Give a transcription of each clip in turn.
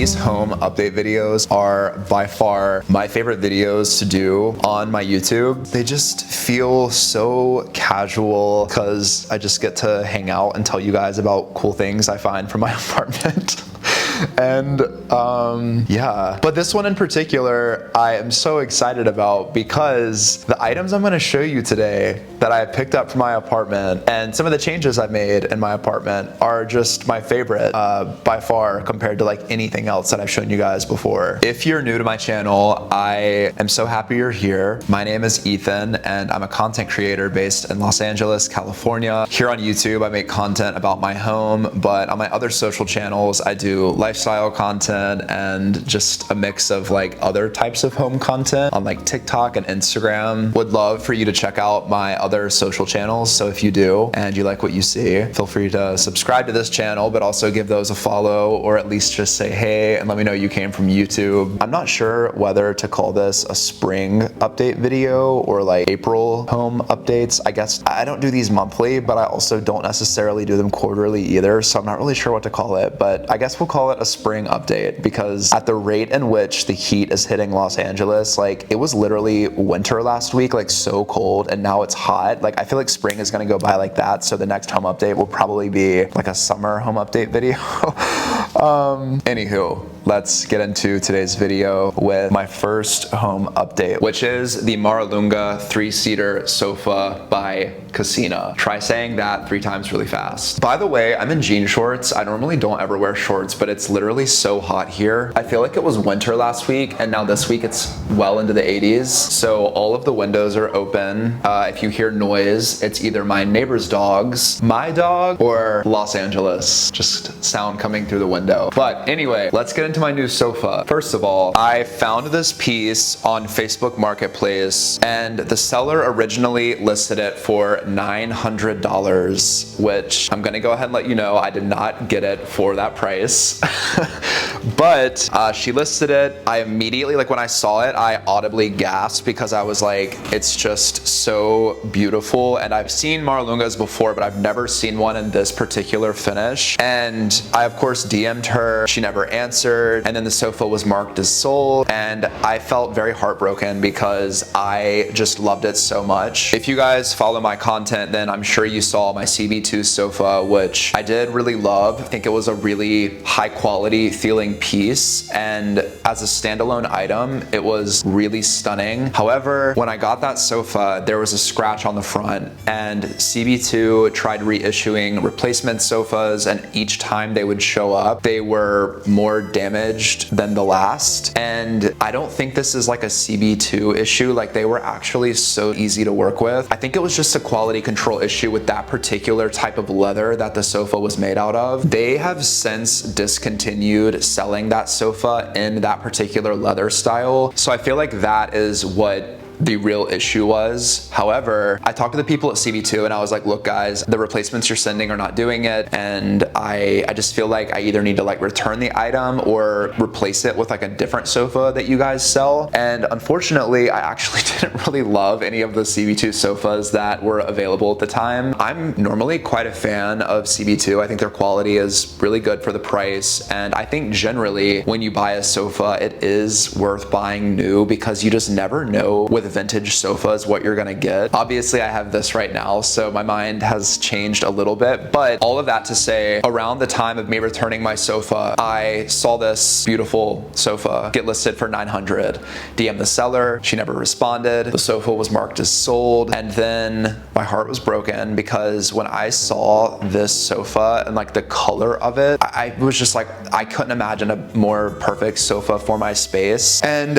These home update videos are by far my favorite videos to do on my YouTube. They just feel so casual because I just get to hang out and tell you guys about cool things I find from my apartment. And yeah, but this one in particular I am so excited about because the items I'm going to show you today that I picked up from my apartment and some of the changes I've made in my apartment are just my favorite by far compared to like anything else that I've shown you guys before. If you're new to my channel, I am so happy you're here. My name is Ethan and I'm a content creator based in Los Angeles, California. Here on YouTube I make content about my home, but on my other social channels I do lifestyle content and just a mix of like other types of home content on like TikTok and Instagram. Would love for you to check out my other social channels. So if you do and you like what you see, feel free to subscribe to this channel, but also give those a follow or at least just say hey and let me know you came from YouTube. I'm not sure whether to call this a spring update video or like April home updates. I guess I don't do these monthly, but I also don't necessarily do them quarterly either. So I'm not really sure what to call it, but I guess we'll call it a spring update because at the rate in which the heat is hitting Los Angeles, like it was literally winter last week, like so cold, and now it's hot. Like I feel like spring is gonna go by like that. So the next home update will probably be like a summer home update video. Anywho, let's get into today's video with my first home update, which is the Maralunga 3-seater sofa by Casina. Try saying that 3 times really fast. By the way, I'm in jean shorts. I normally don't ever wear shorts, but it's literally so hot here. I feel like it was winter last week and now this week it's well into the 80s. So all of the windows are open. If you hear noise, it's either my neighbor's dogs, my dog, or Los Angeles. Just sound coming through the window. But anyway, let's get into my new sofa. First of all, I found this piece on Facebook Marketplace and the seller originally listed it for $900, which I'm gonna go ahead and let you know I did not get it for that price. But she listed it. I immediately, like when I saw it, I audibly gasped because I was like, it's just so beautiful. And I've seen Maralungas before, but I've never seen one in this particular finish. And I of course DM'd her, she never answered. And then the sofa was marked as sold. And I felt very heartbroken because I just loved it so much. If you guys follow my content, then I'm sure you saw my CB2 sofa, which I did really love. I think it was a really high quality feeling piece, and as a standalone item it was really stunning. However, when I got that sofa there was a scratch on the front, and CB2 tried reissuing replacement sofas, and each time they would show up they were more damaged than the last. And I don't think this is like a CB2 issue, like they were actually so easy to work with. I think it was just a quality control issue with that particular type of leather that the sofa was made out of. They have since discontinued selling that sofa in that particular leather style. So I feel like that is what the real issue was. However, I talked to the people at CB2 and I was like, look guys, the replacements you're sending are not doing it, and I just feel like I either need to like return the item or replace it with like a different sofa that you guys sell. And unfortunately I actually didn't really love any of the CB2 sofas that were available at the time. I'm normally quite a fan of CB2. I think their quality is really good for the price, and I think generally when you buy a sofa it is worth buying new because you just never know with vintage sofas what you're gonna get. Obviously I have this right now, so my mind has changed a little bit, but all of that to say, around the time of me returning my sofa, I saw this beautiful sofa get listed for $900. DM the seller, she never responded. The sofa was marked as sold, and then my heart was broken because when I saw this sofa and like the color of it, I was just like, I couldn't imagine a more perfect sofa for my space. And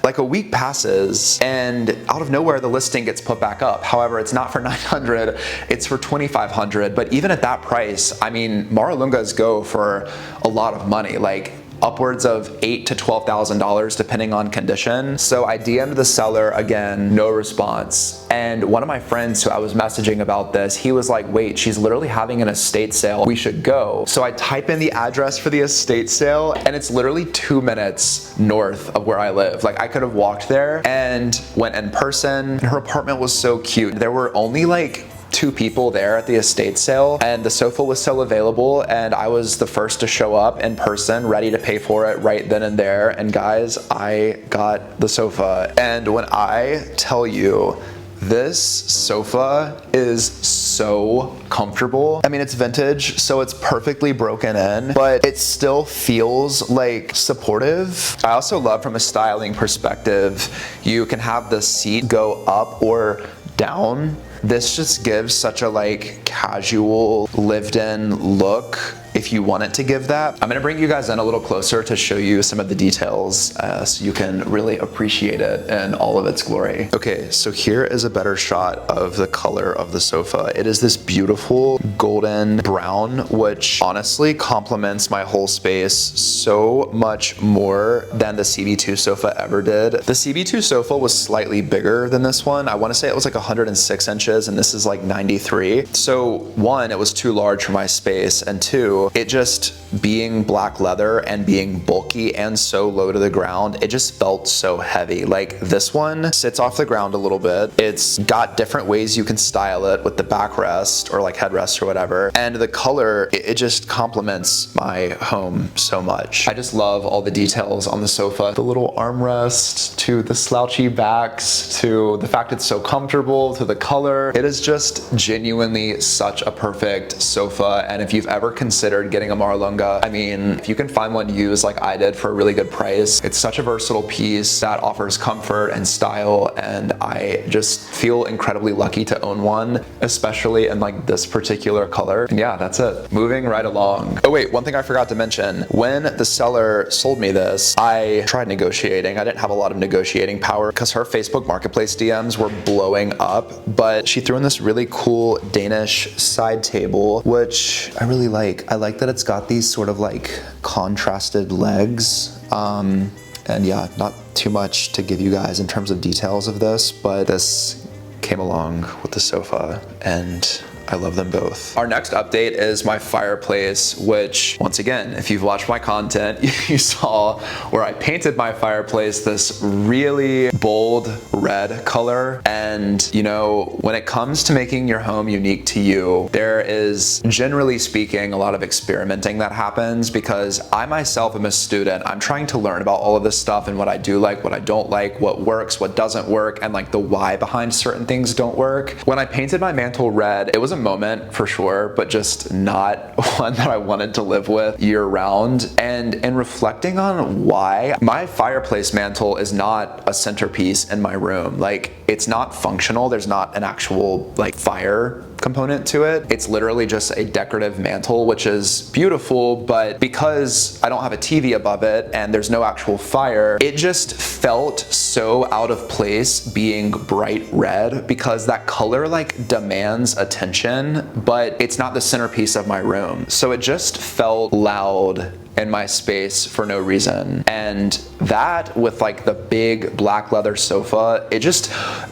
like a week passes and out of nowhere the listing gets put back up. However, it's not for $900, it's for $2,500. But even at that price, I mean, Maralungas go for a lot of money, like upwards of $8,000 to $12,000 depending on condition. So I DM'd the seller again, no response. And one of my friends who I was messaging about this, he was like, wait, she's literally having an estate sale, we should go. So I type in the address for the estate sale and it's literally 2 minutes north of where I live. Like I could have walked there and went in person. Her apartment was so cute. There were only like 2 people there at the estate sale, and the sofa was still available, and I was the first to show up in person, ready to pay for it right then and there. And guys, I got the sofa. And when I tell you, this sofa is so comfortable. I mean, it's vintage, so it's perfectly broken in, but it still feels like supportive. I also love, from a styling perspective, you can have the seat go up or down. This just gives such a like casual, lived-in look if you want it to give that. I'm gonna bring you guys in a little closer to show you some of the details so you can really appreciate it in all of its glory. Okay, so here is a better shot of the color of the sofa. It is this beautiful golden brown, which honestly complements my whole space so much more than the CB2 sofa ever did. The CB2 sofa was slightly bigger than this one. I wanna say it was like 106 inches and this is like 93. So 1, it was too large for my space, and 2, it just being black leather and being bulky and so low to the ground, it just felt so heavy. Like this one sits off the ground a little bit. It's got different ways you can style it with the backrest or like headrest or whatever. And the color, it just complements my home so much. I just love all the details on the sofa. The little armrest, to the slouchy backs, to the fact it's so comfortable, to the color. It is just genuinely such a perfect sofa. And if you've ever considered getting a maralunga, I mean, if you can find one used like I did for a really good price, it's such a versatile piece that offers comfort and style, and I just feel incredibly lucky to own one, especially in like this particular color. And yeah, that's it. Moving right along. Oh wait, one thing I forgot to mention. When the seller sold me this, I tried negotiating. I didn't have a lot of negotiating power because her Facebook Marketplace DMs were blowing up, but she threw in this really cool Danish side table, which I really like. I like that it's got these sort of like contrasted legs. And yeah, not too much to give you guys in terms of details of this, but this came along with the sofa and I love them both. Our next update is my fireplace, which once again, if you've watched my content, you saw where I painted my fireplace this really bold red color. And you know, when it comes to making your home unique to you, there is, generally speaking, a lot of experimenting that happens because I myself am a student. I'm trying to learn about all of this stuff and what I do like, what I don't like, what works, what doesn't work, and like the why behind certain things don't work. When I painted my mantle red, it was a moment for sure, but just not one that I wanted to live with year round. And in reflecting on why, my fireplace mantle is not a centerpiece in my room. Like, it's not functional. There's not an actual like fire component to it. It's literally just a decorative mantle, which is beautiful, but because I don't have a TV above it and there's no actual fire, it just felt so out of place being bright red because that color like demands attention, but it's not the centerpiece of my room. So it just felt loud in my space for no reason. And that with like the big black leather sofa,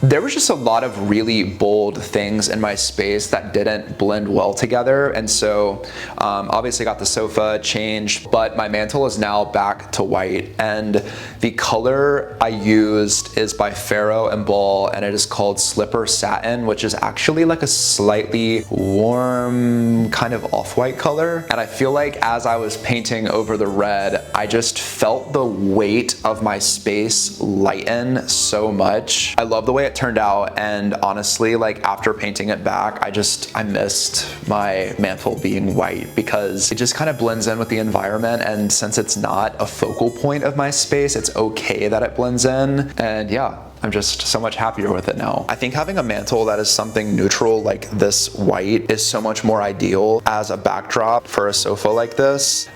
there was just a lot of really bold things in my space that didn't blend well together. And so obviously got the sofa changed, but my mantle is now back to white. And the color I used is by Farrow and Ball, and it is called Slipper Satin, which is actually like a slightly warm kind of off-white color. And I feel like as I was painting over the red, I just felt the weight of my space lighten so much. I love the way it turned out, and honestly, like after painting it back, I missed my mantle being white because it just kind of blends in with the environment, and since it's not a focal point of my space, it's okay that it blends in. And yeah, I'm just so much happier with it now. I think having a mantle that is something neutral like this white is so much more ideal as a backdrop for a sofa like this.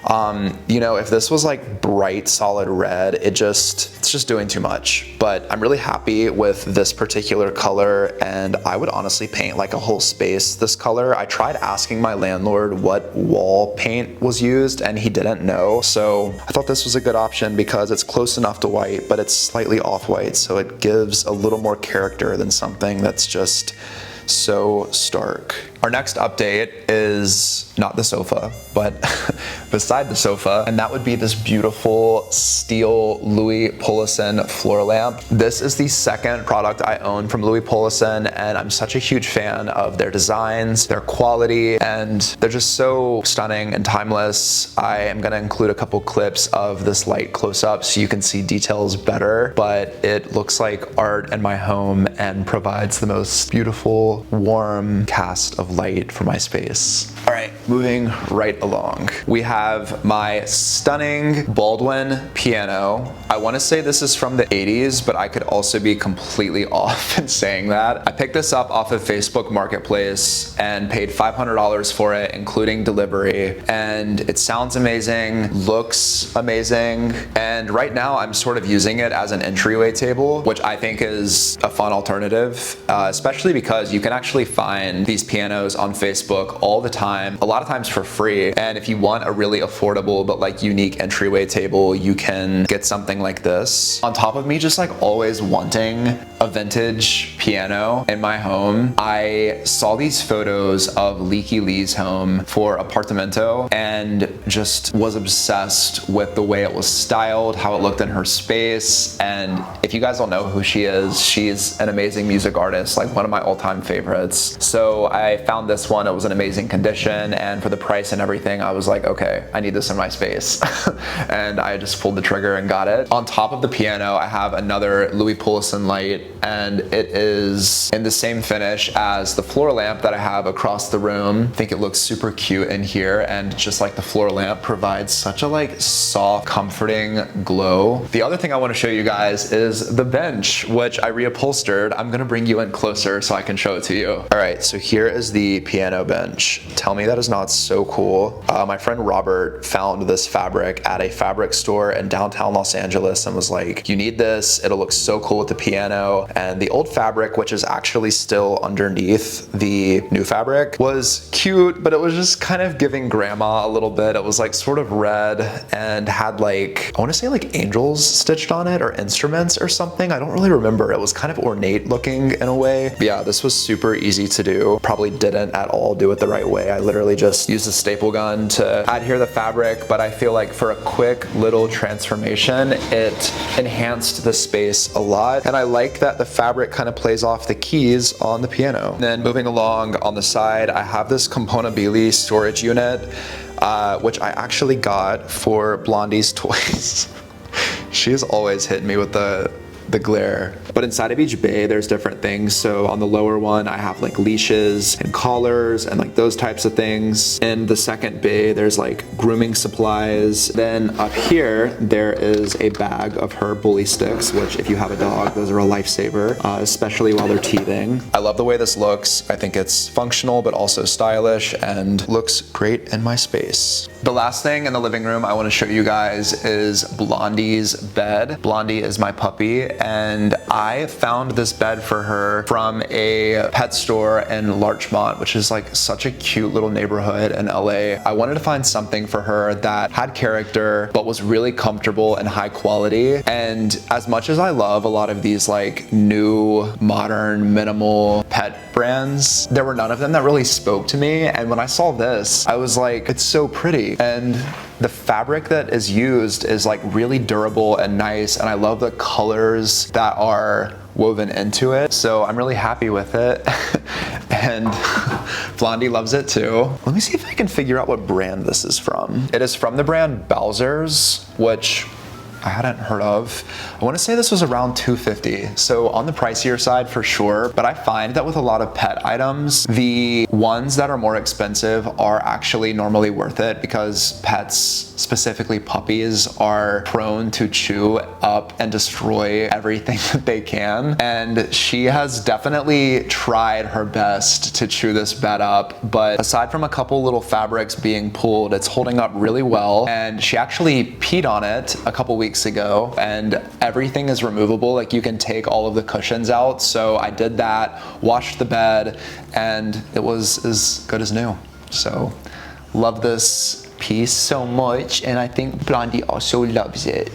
You know, if this was like bright solid red, it's just doing too much. But I'm really happy with this particular color, and I would honestly paint like a whole space this color. I tried asking my landlord what wall paint was used and he didn't know. So I thought this was a good option because it's close enough to white, but it's slightly off-white, so it gives a little more character than something that's just so stark. Our next update is not the sofa, but beside the sofa, and that would be this beautiful steel Louis Poulsen floor lamp. This is the second product I own from Louis Poulsen, and I'm such a huge fan of their designs, their quality, and they're just so stunning and timeless. I am gonna include a couple clips of this light close up so you can see details better, but it looks like art in my home and provides the most beautiful, warm cast of light for my space. All right, moving right along. We have my stunning Baldwin piano. I wanna say this is from the 80s, but I could also be completely off in saying that. I picked this up off of Facebook Marketplace and paid $500 for it, including delivery. And it sounds amazing, looks amazing. And right now I'm sort of using it as an entryway table, which I think is a fun alternative, especially because you can actually find these pianos on Facebook all the time, a lot of times for free. And if you want a really affordable but like unique entryway table, you can get something like this. On top of me just like always wanting a vintage piano in my home, I saw these photos of Leaky Lee's home for Apartamento and just was obsessed with the way it was styled, how it looked in her space. And if you guys don't know who she is, she's an amazing music artist, like one of my all-time favorites. So I found this one, it was in amazing condition, and for the price and everything, I was like, okay, I need this in my space. And I just pulled the trigger and got it. On top of the piano, I have another Louis Poulsen light, and it is in the same finish as the floor lamp that I have across the room. I think it looks super cute in here, and just like the floor lamp provides such a like soft, comforting glow. The other thing I want to show you guys is the bench, which I reupholstered. I'm gonna bring you in closer so I can show it to you. All right, so here is the piano bench. Tell me that is not so cool. My friend Robert found this fabric at a fabric store in downtown Los Angeles and was like, you need this, it'll look so cool with the piano. And the old fabric, which is actually still underneath the new fabric, was cute, but it was just kind of giving grandma a little bit. It was like sort of red and had like, I wanna say like angels stitched on it or instruments or something. I don't really remember. It was kind of ornate looking in a way. But yeah, this was super easy to do. Probably didn't at all do it the right way. I literally just used a staple gun to adhere the fabric, but I feel like for a quick little transformation, it enhanced the space a lot. And I like that the fabric kind of plays off the keys on the piano. And then moving along on the side, I have this Componabili storage unit, which I actually got for Blondie's toys. She has always hit me with the glare. But inside of each bay, there's different things. So on the lower one, I have like leashes and collars and like those types of things. In the second bay, there's like grooming supplies. Then up here, there is a bag of her bully sticks, which if you have a dog, those are a lifesaver, especially while they're teething. I love the way this looks. I think it's functional, but also stylish and looks great in my space. The last thing in the living room I want to show you guys is Blondie's bed. Blondie is my puppy, and I found this bed for her from a pet store in Larchmont, which is like such a cute little neighborhood in LA. I wanted to find something for her that had character, but was really comfortable and high quality. And as much as I love a lot of these like new, modern, minimal pet brands, there were none of them that really spoke to me. And when I saw this, I was like, it's so pretty. And the fabric that is used is like really durable and nice, and I love the colors that are woven into it. So I'm really happy with it. And Blondie loves it too. Let me see if I can figure out what brand this is from. It is from the brand Bowser's, which I hadn't heard of. I want to say this was around $250, so on the pricier side for sure, but I find that with a lot of pet items, the ones that are more expensive are actually normally worth it because pets, specifically puppies, are prone to chew up and destroy everything that they can, and she has definitely tried her best to chew this bed up, but aside from a couple little fabrics being pulled, it's holding up really well. And she actually peed on it a couple weeks ago, and everything is removable. Like you can take all of the cushions out. So I did that, washed the bed, and it was as good as new. So love this piece so much, and I think Blondie also loves it.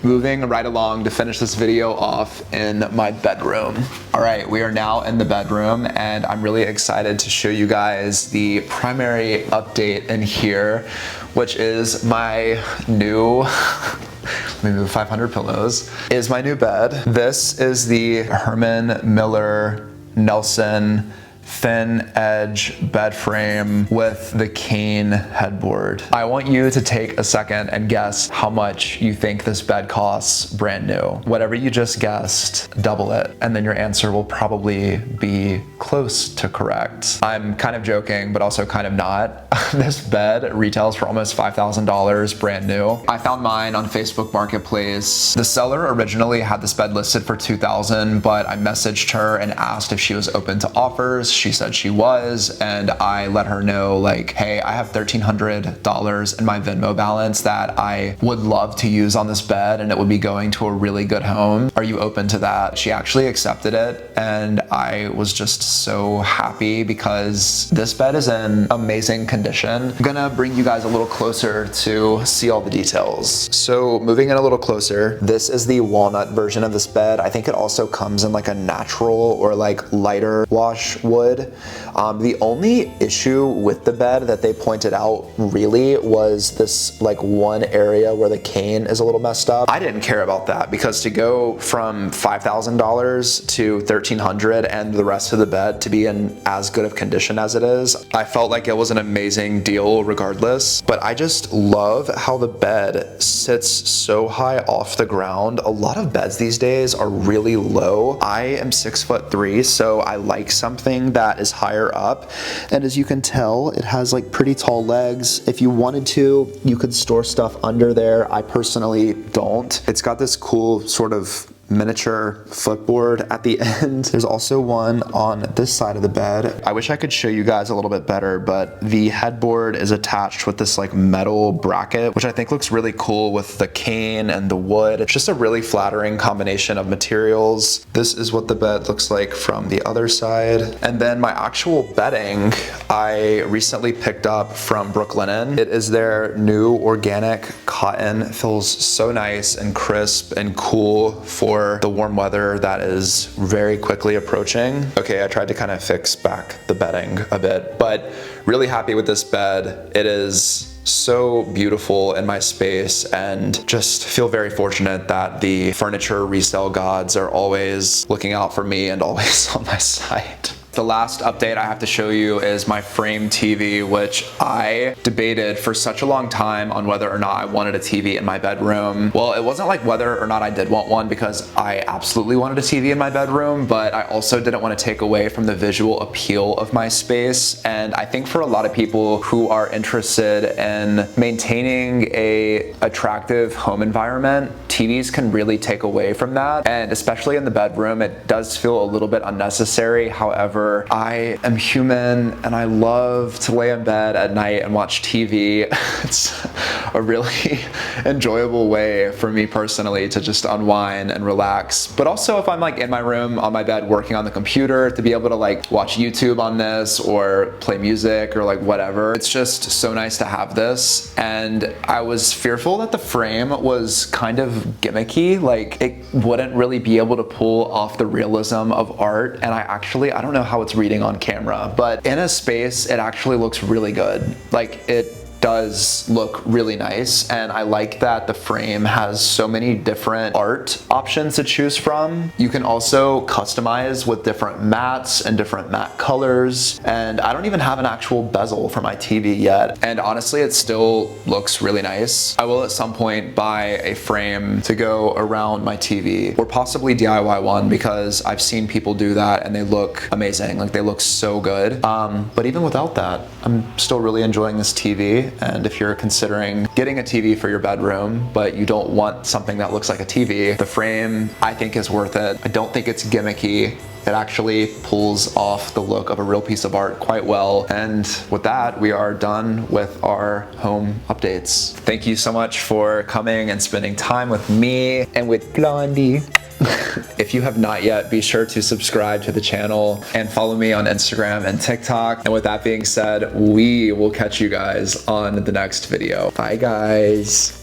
moving right along to finish this video off in my bedroom. All right, we are now in the bedroom and I'm really excited to show you guys the primary update in here, which is my new, let me move 500 pillows, is my new bed. This is the Herman Miller Nelson thin edge bed frame with the cane headboard. I want you to take a second and guess how much you think this bed costs brand new. Whatever you just guessed, double it, and then your answer will probably be close to correct. I'm kind of joking, but also kind of not. This bed retails for almost $5,000 brand new. I found mine on Facebook Marketplace. The seller originally had this bed listed for $2,000, but I messaged her and asked if she was open to offers. She said she was, and I let her know like, hey, I have $1,300 in my Venmo balance that I would love to use on this bed and it would be going to a really good home. Are you open to that? She actually accepted it and I was just so happy because this bed is in amazing condition. I'm gonna bring you guys a little closer to see all the details. So moving in a little closer, this is the walnut version of this bed. I think it also comes in like a natural or like lighter wash wood. The only issue with the bed that they pointed out really was this like one area where the cane is a little messed up. I didn't care about that because to go from $5,000 to $1,300 and the rest of the bed to be in as good of condition as it is, I felt like it was an amazing deal regardless. But I just love how the bed sits so high off the ground. A lot of beds these days are really low. I am 6'3", so I like something that is higher up, and as you can tell, it has like pretty tall legs. If you wanted to, you could store stuff under there. I personally don't. It's got this cool sort of miniature footboard at the end. There's also one on this side of the bed. I wish I could show you guys a little bit better, but the headboard is attached with this like metal bracket, which I think looks really cool with the cane and the wood. It's just a really flattering combination of materials. This is what the bed looks like from the other side. And then my actual bedding, I recently picked up from Brooklinen. It is their new organic cotton. It feels so nice and crisp and cool for the warm weather that is very quickly approaching. Okay, I tried to kind of fix back the bedding a bit, but really happy with this bed. It is so beautiful in my space and just feel very fortunate that the furniture resale gods are always looking out for me and always on my side. The last update I have to show you is my frame TV, which I debated for such a long time on whether or not I wanted a TV in my bedroom. Well, it wasn't like whether or not I did want one because I absolutely wanted a TV in my bedroom, but I also didn't want to take away from the visual appeal of my space. And I think for a lot of people who are interested in maintaining a attractive home environment, TVs can really take away from that. And especially in the bedroom, it does feel a little bit unnecessary. However, I am human and I love to lay in bed at night and watch TV. It's a really enjoyable way for me personally to just unwind and relax. But also if I'm like in my room on my bed working on the computer, to be able to like watch YouTube on this or play music or like whatever. It's just so nice to have this. And I was fearful that the frame was kind of gimmicky, like it wouldn't really be able to pull off the realism of art. And I don't know how it's reading on camera, but in a space, it actually looks really good. Like it does look really nice, and I like that the frame has so many different art options to choose from. You can also customize with different mats and different matte colors, and I don't even have an actual bezel for my TV yet, and honestly it still looks really nice. I will at some point buy a frame to go around my TV, or possibly DIY one, because I've seen people do that and they look amazing, like they look so good. But even without that, I'm still really enjoying this TV. And if you're considering getting a TV for your bedroom, but you don't want something that looks like a TV, the frame I think is worth it. I don't think it's gimmicky. It actually pulls off the look of a real piece of art quite well. And with that, we are done with our home updates. Thank you so much for coming and spending time with me and with Blondie. If you have not yet, be sure to subscribe to the channel and follow me on Instagram and TikTok. And with that being said, we will catch you guys on the next video. Bye guys.